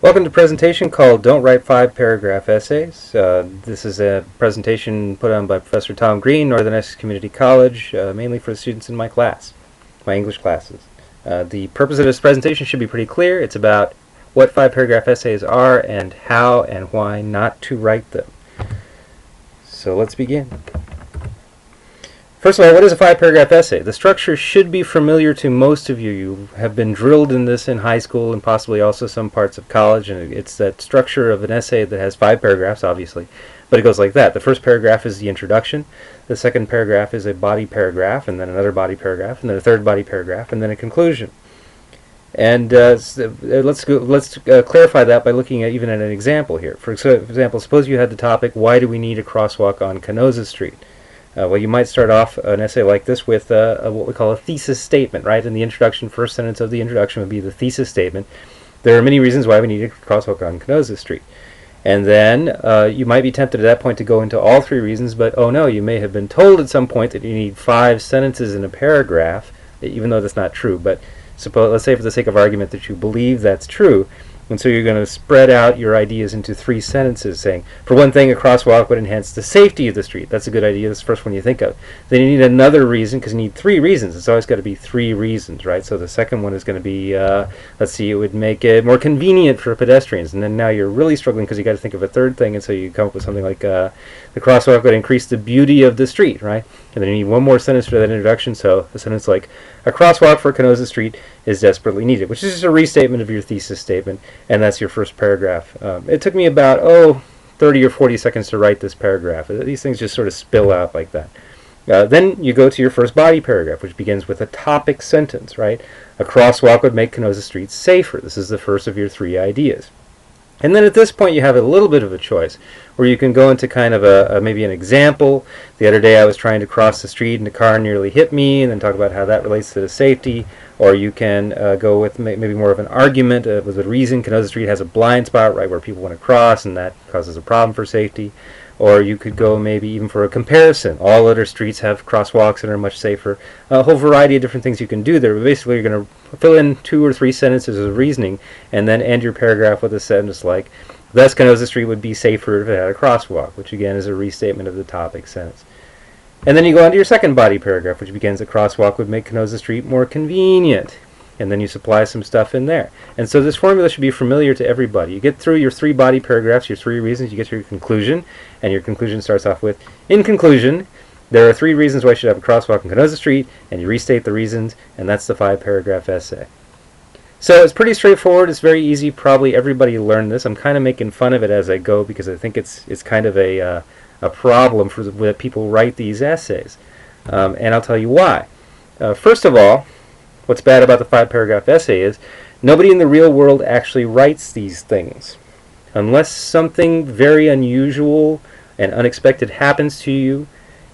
Welcome to a presentation called Don't Write 5-Paragraph Essays. This is a presentation put on by Professor Tom Green, Northern Essex Community College, mainly for the students in my class, my English classes. The purpose of this presentation should be pretty clear. It's about what 5-paragraph essays are and how and why not to write them. So let's begin. First of all, what is a 5-paragraph essay? The structure should be familiar to most of you. You have been drilled in this in high school and possibly also some parts of college, and it's that structure of an essay that has 5 paragraphs, obviously, but it goes like that. The first paragraph is the introduction, the second paragraph is a body paragraph, and then another body paragraph, and then a third body paragraph, and then a conclusion. And let's clarify that by looking at even at an example here. For example, suppose you had the topic, why do we need a crosswalk on Canosa Street? Well, you might start off an essay like this with what we call a thesis statement, right? In the introduction, first sentence of the introduction would be the thesis statement. There are many reasons why we need a crosswalk on Canosa Street. And then you might be tempted at that point to go into all 3 reasons, but oh no, you may have been told at some point that you need 5 sentences in a paragraph, even though that's not true. But let's say for the sake of argument that you believe that's true, and so you're going to spread out your ideas into 3 sentences saying, for one thing, a crosswalk would enhance the safety of the street. That's a good idea. That's the first one you think of. Then you need another reason, because you need 3 reasons. It's always got to be 3 reasons, right? So the second one is going to be, let's see, it would make it more convenient for pedestrians. And then now you're really struggling because you got to think of a third thing, and so you come up with something like the crosswalk would increase the beauty of the street, right? And then you need one more sentence for that introduction, so a sentence like, a crosswalk for Canosa Street is desperately needed, which is just a restatement of your thesis statement, and that's your first paragraph. It took me about, 30 or 40 seconds to write this paragraph. These things just sort of spill out like that. Then you go to your first body paragraph, which begins with a topic sentence, right? A crosswalk would make Canosa Street safer. This is the first of your 3 ideas. And then at this point you have a little bit of a choice where you can go into kind of maybe an example. The other day I was trying to cross the street and a car nearly hit me, and then talk about how that relates to the safety. Or you can go with maybe more of an argument with a reason. Canosa Street has a blind spot right where people want to cross, and that causes a problem for safety. Or you could go maybe even for a comparison. All other streets have crosswalks and are much safer. A whole variety of different things you can do there. But basically you're going to fill in 2 or 3 sentences of reasoning and then end your paragraph with a sentence like, thus Canosa Street would be safer if it had a crosswalk, which again is a restatement of the topic sentence. And then you go on to your second body paragraph, which begins, a crosswalk would make Canosa Street more convenient. And then you supply some stuff in there. And so this formula should be familiar to everybody. You get through your 3 body paragraphs, your 3 reasons, you get to your conclusion, and your conclusion starts off with, in conclusion, there are 3 reasons why you should have a crosswalk on Canosa Street, and you restate the reasons, and that's the 5-paragraph essay. So it's pretty straightforward. It's very easy. Probably everybody learned this. I'm kind of making fun of it as I go because I think it's kind of a problem for when people write these essays. And I'll tell you why. First of all, what's bad about the 5-paragraph essay is nobody in the real world actually writes these things. Unless something very unusual and unexpected happens to you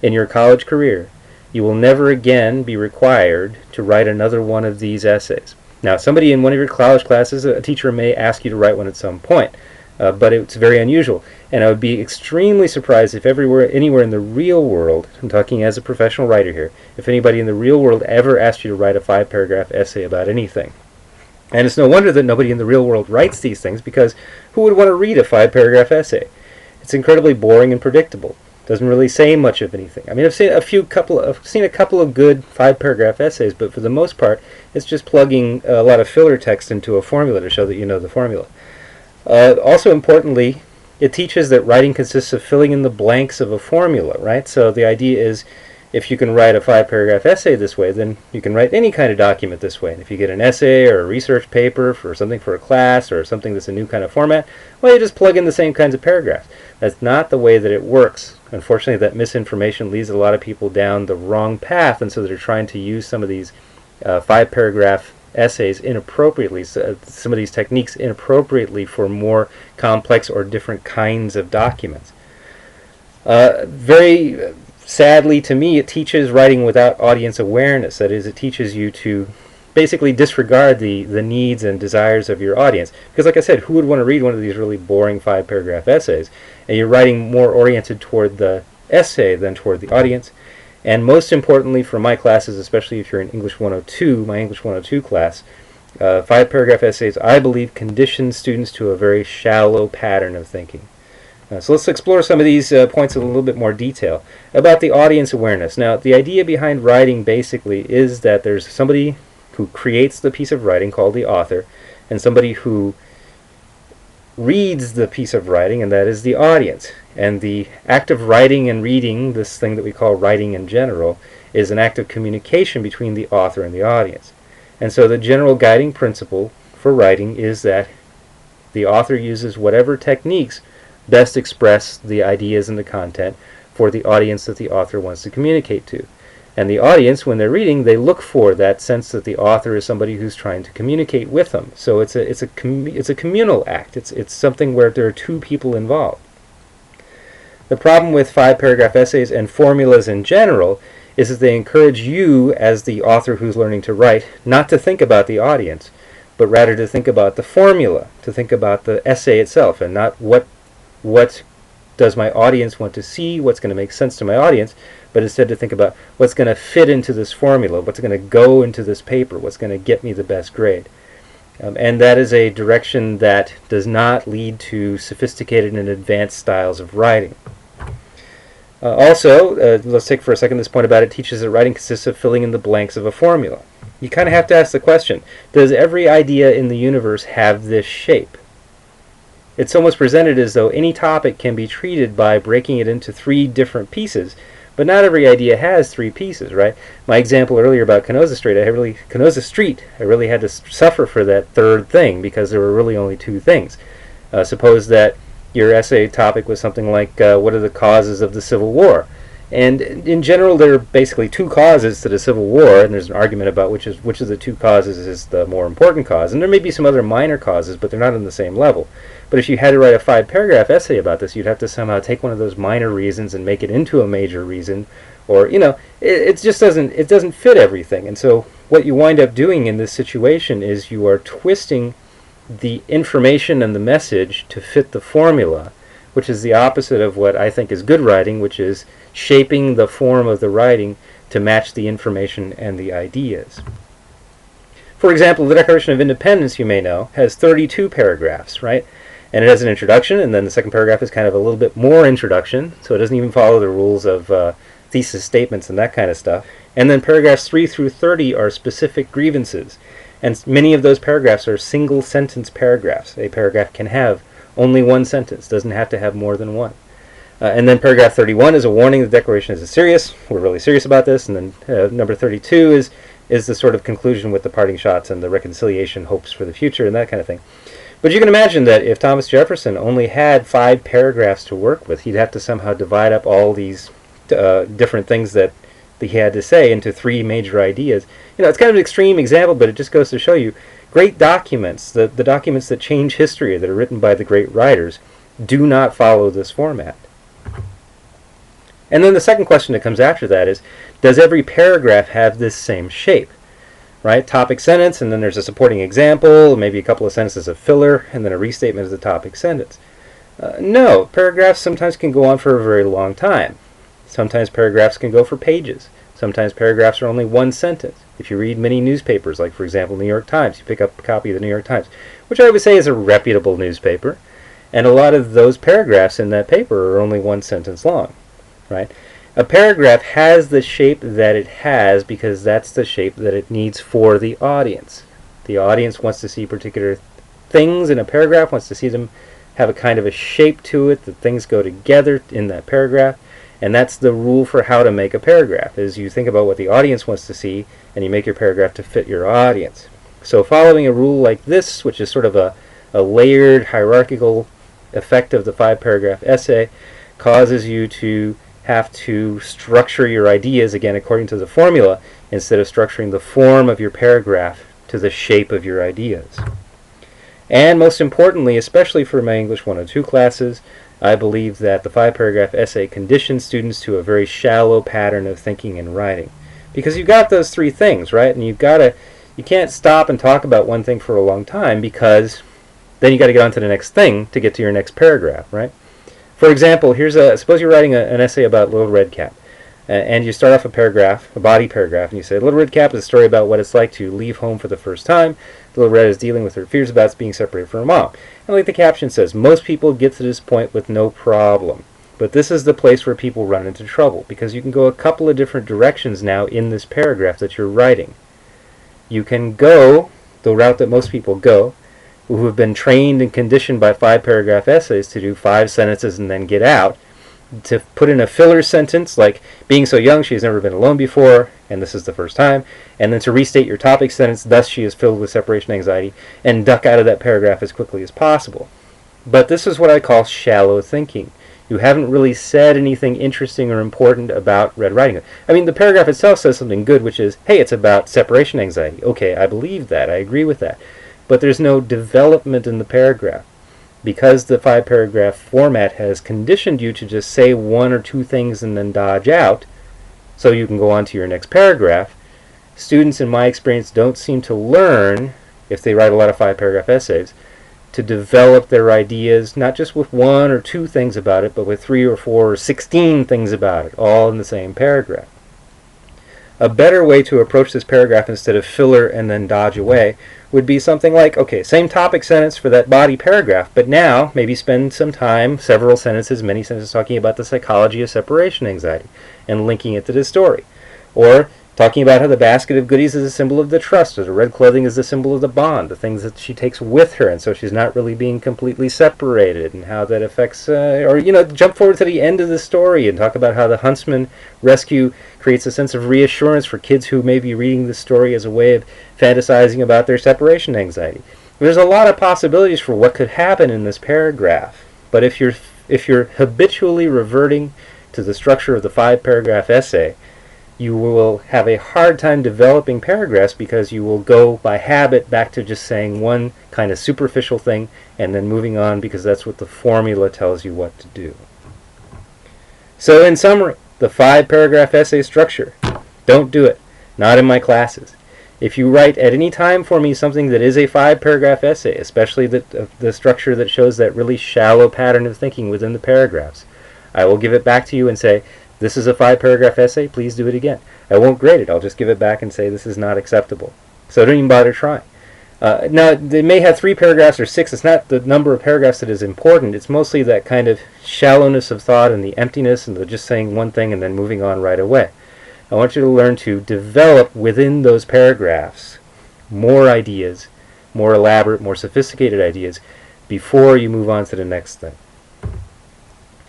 in your college career, you will never again be required to write another one of these essays. Now, somebody in one of your college classes, a teacher may ask you to write one at some point, but it's very unusual. And I would be extremely surprised if anywhere in the real world, I'm talking as a professional writer here, if anybody in the real world ever asked you to write a 5-paragraph essay about anything. And it's no wonder that nobody in the real world writes these things, because who would want to read a 5-paragraph essay? It's incredibly boring and predictable. Doesn't really say much of anything. I mean, I've seen a couple of good 5-paragraph essays, but for the most part, it's just plugging a lot of filler text into a formula to show that you know the formula. Also importantly, it teaches that writing consists of filling in the blanks of a formula, right? So the idea is, if you can write a 5-paragraph essay this way, then you can write any kind of document this way. And if you get an essay or a research paper for something for a class or something that's a new kind of format, well, you just plug in the same kinds of paragraphs. That's not the way that it works. Unfortunately, that misinformation leads a lot of people down the wrong path, and so they're trying to use some of these 5-paragraph essays inappropriately, some of these techniques inappropriately for more complex or different kinds of documents. Very sadly to me, it teaches writing without audience awareness. That is, it teaches you to basically disregard the needs and desires of your audience. Because like I said, who would want to read one of these really boring 5-paragraph essays? And you're writing more oriented toward the essay than toward the audience. And most importantly for my classes, especially if you're in English 102, my English 102 class, 5-paragraph essays, I believe, condition students to a very shallow pattern of thinking. So let's explore some of these points in a little bit more detail about the audience awareness. Now, the idea behind writing basically is that there's somebody who creates the piece of writing called the author, and somebody who reads the piece of writing, and that is the audience. And the act of writing and reading, this thing that we call writing in general, is an act of communication between the author and the audience. And so the general guiding principle for writing is that the author uses whatever techniques best express the ideas and the content for the audience that the author wants to communicate to. And the audience, when they're reading, they look for that sense that the author is somebody who's trying to communicate with them. So it's a communal act. It's something where there are two people involved. The problem with 5-paragraph essays and formulas in general is that they encourage you, as the author who's learning to write, not to think about the audience, but rather to think about the formula, to think about the essay itself, and not what does my audience want to see, what's going to make sense to my audience, but instead to think about what's going to fit into this formula, what's going to go into this paper, what's going to get me the best grade. And that is a direction that does not lead to sophisticated and advanced styles of writing. Also, let's take for a second this point about it teaches that writing consists of filling in the blanks of a formula. You kind of have to ask the question, does every idea in the universe have this shape? It's almost presented as though any topic can be treated by breaking it into 3 different pieces, but not every idea has 3 pieces, right? My example earlier about Canosa Street, I really had to suffer for that third thing because there were really only 2 things. Suppose that your essay topic was something like, what are the causes of the Civil War? And in general, there are basically 2 causes to the Civil War, and there's an argument about which of the 2 causes is the more important cause. And there may be some other minor causes, but they're not on the same level. But if you had to write a 5-paragraph essay about this, you'd have to somehow take one of those minor reasons and make it into a major reason, or it just doesn't fit everything. And so what you wind up doing in this situation is you are twisting the information and the message to fit the formula, which is the opposite of what I think is good writing, which is shaping the form of the writing to match the information and the ideas. For example, the Declaration of Independence, you may know, has 32 paragraphs, right? And it has an introduction, and then the second paragraph is kind of a little bit more introduction, so it doesn't even follow the rules of thesis statements and that kind of stuff. And then paragraphs 3 through 30 are specific grievances, and many of those paragraphs are single sentence paragraphs. A paragraph can have only 1 sentence, doesn't have to have more than 1. And then paragraph 31 is a warning the Declaration is serious, we're really serious about this, and then number 32 is the sort of conclusion with the parting shots and the reconciliation hopes for the future and that kind of thing. But you can imagine that if Thomas Jefferson only had 5 paragraphs to work with, he'd have to somehow divide up all these different things that he had to say into 3 major ideas. It's kind of an extreme example, but it just goes to show you great documents, the documents that change history, that are written by the great writers, do not follow this format. And then the second question that comes after that is, does every paragraph have this same shape? Right? Topic sentence, and then there's a supporting example, maybe a couple of sentences of filler, and then a restatement of the topic sentence. No, paragraphs sometimes can go on for a very long time. Sometimes paragraphs can go for pages. Sometimes paragraphs are only 1 sentence. If you read many newspapers, like for example New York Times, you pick up a copy of the New York Times, which I would say is a reputable newspaper, and a lot of those paragraphs in that paper are only 1 sentence long. Right? A paragraph has the shape that it has because that's the shape that it needs for the audience. The audience wants to see particular things in a paragraph, wants to see them have a kind of a shape to it, that things go together in that paragraph, and that's the rule for how to make a paragraph, is you think about what the audience wants to see and you make your paragraph to fit your audience. So following a rule like this, which is sort of a layered hierarchical effect of the 5-paragraph essay, causes you to have to structure your ideas again according to the formula instead of structuring the form of your paragraph to the shape of your ideas. And most importantly, especially for my English 102 classes, I believe that the 5-paragraph essay conditions students to a very shallow pattern of thinking and writing. Because you've got those 3 things, right? And you can't stop and talk about one thing for a long time, because then you got to get on to the next thing to get to your next paragraph, right? For example, suppose you're writing an essay about Little Red Cap. and you start off a paragraph, a body paragraph, and you say, Little Red Cap is a story about what it's like to leave home for the first time. Little Red is dealing with her fears about being separated from her mom. And like the caption says, most people get to this point with no problem. But this is the place where people run into trouble, because you can go a couple of different directions now in this paragraph that you're writing. You can go the route that most people go, who have been trained and conditioned by 5-paragraph essays to do 5 sentences and then get out, to put in a filler sentence like, being so young she has never been alone before, and this is the first time, and then to restate your topic sentence, thus she is filled with separation anxiety, and duck out of that paragraph as quickly as possible. But this is what I call shallow thinking. You haven't really said anything interesting or important about Red Riding Hood. I mean, the paragraph itself says something good, which is, hey, it's about separation anxiety. Okay, I believe that. I agree with that. But there's no development in the paragraph. Because the 5-paragraph format has conditioned you to just say 1 or 2 things and then dodge out, so you can go on to your next paragraph, students, in my experience, don't seem to learn, if they write a lot of 5-paragraph essays, to develop their ideas, not just with 1 or 2 things about it, but with 3 or 4 or 16 things about it, all in the same paragraph. A better way to approach this paragraph instead of filler and then dodge away would be something like, okay, same topic sentence for that body paragraph, but now maybe spend some time, several sentences, many sentences, talking about the psychology of separation anxiety and linking it to this story. Or talking about how the basket of goodies is a symbol of the trust, or the red clothing is a symbol of the bond, the things that she takes with her, and so she's not really being completely separated, and how that affects, or, jump forward to the end of the story and talk about how the huntsman rescue creates a sense of reassurance for kids who may be reading this story as a way of fantasizing about their separation anxiety. There's a lot of possibilities for what could happen in this paragraph, but if you're habitually reverting to the structure of the 5-paragraph essay, you will have a hard time developing paragraphs because you will go by habit back to just saying one kind of superficial thing and then moving on because that's what the formula tells you what to do. So in summary, the 5-paragraph essay structure, don't do it. Not in my classes. If you write at any time for me something that is a 5-paragraph essay, especially the structure that shows that really shallow pattern of thinking within the paragraphs, I will give it back to you and say, this is a 5-paragraph essay, please do it again. I won't grade it, I'll just give it back and say this is not acceptable. So don't even bother trying. Now, they may have 3 paragraphs or 6, it's not the number of paragraphs that is important, it's mostly that kind of shallowness of thought and the emptiness and the just saying one thing and then moving on right away. I want you to learn to develop within those paragraphs more ideas, more elaborate, more sophisticated ideas, before you move on to the next thing.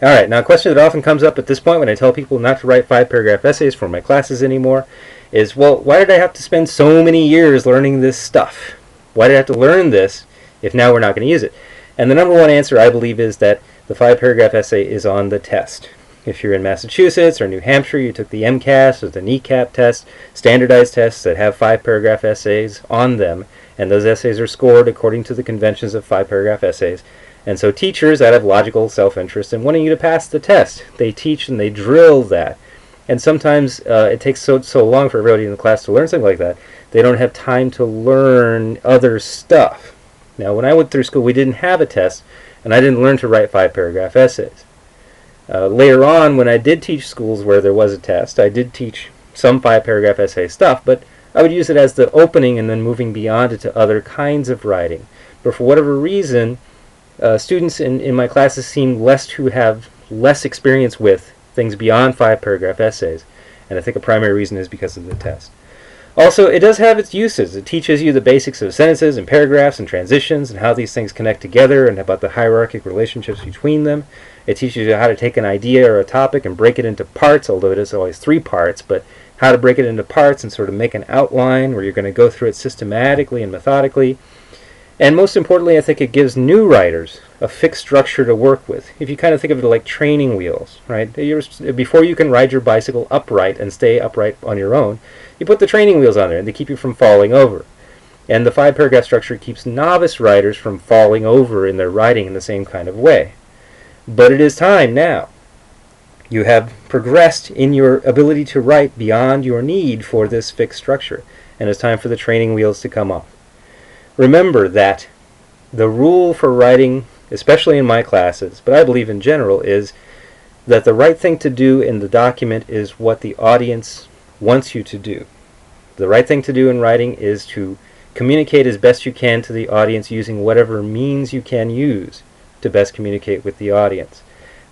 Alright, now a question that often comes up at this point when I tell people not to write 5-paragraph essays for my classes anymore is, well, why did I have to spend so many years learning this stuff? Why did I have to learn this if now we're not going to use it? And the number one answer, I believe, is that the 5-paragraph essay is on the test. If you're in Massachusetts or New Hampshire, you took the MCAS or the NECAP test, standardized tests that have 5-paragraph essays on them, and those essays are scored according to the conventions of 5-paragraph essays. And so teachers, out of logical self-interest in wanting you to pass the test, they teach and they drill that. And sometimes it takes so long for everybody in the class to learn something like that, they don't have time to learn other stuff. Now, when I went through school, we didn't have a test, and I didn't learn to write 5-paragraph essays. Later on, when I did teach schools where there was a test, I did teach some 5-paragraph essay stuff, but I would use it as the opening and then moving beyond it to other kinds of writing. But for whatever reason, students in my classes seem to have less experience with things beyond 5-paragraph essays, and I think a primary reason is because of the test. Also, it does have its uses. It teaches you the basics of sentences and paragraphs and transitions and how these things connect together and about the hierarchical relationships between them. It teaches you how to take an idea or a topic and break it into parts, although it is always 3 parts, but how to break it into parts and sort of make an outline where you're going to go through it systematically and methodically. And most importantly, I think it gives new writers a fixed structure to work with. If you kind of think of it like training wheels, right? Before you can ride your bicycle upright and stay upright on your own, you put the training wheels on there and they keep you from falling over. And the 5-paragraph structure keeps novice writers from falling over in their writing in the same kind of way. But it is time now. You have progressed in your ability to write beyond your need for this fixed structure, and it's time for the training wheels to come off. Remember that the rule for writing, especially in my classes, but I believe in general, is that the right thing to do in the document is what the audience wants you to do. The right thing to do in writing is to communicate as best you can to the audience using whatever means you can use to best communicate with the audience.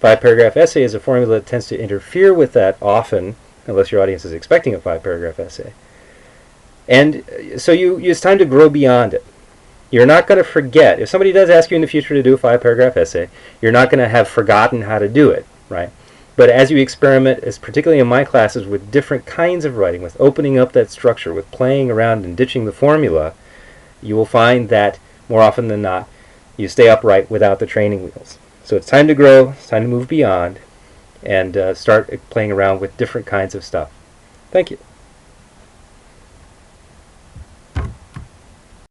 5-paragraph essay is a formula that tends to interfere with that often, unless your audience is expecting a 5-paragraph essay. And so it's time to grow beyond it. You're not going to forget. If somebody does ask you in the future to do a 5-paragraph essay, you're not going to have forgotten how to do it, right? But as you experiment, as particularly in my classes, with different kinds of writing, with opening up that structure, with playing around and ditching the formula, you will find that more often than not, you stay upright without the training wheels. So it's time to grow, it's time to move beyond, and start playing around with different kinds of stuff. Thank you.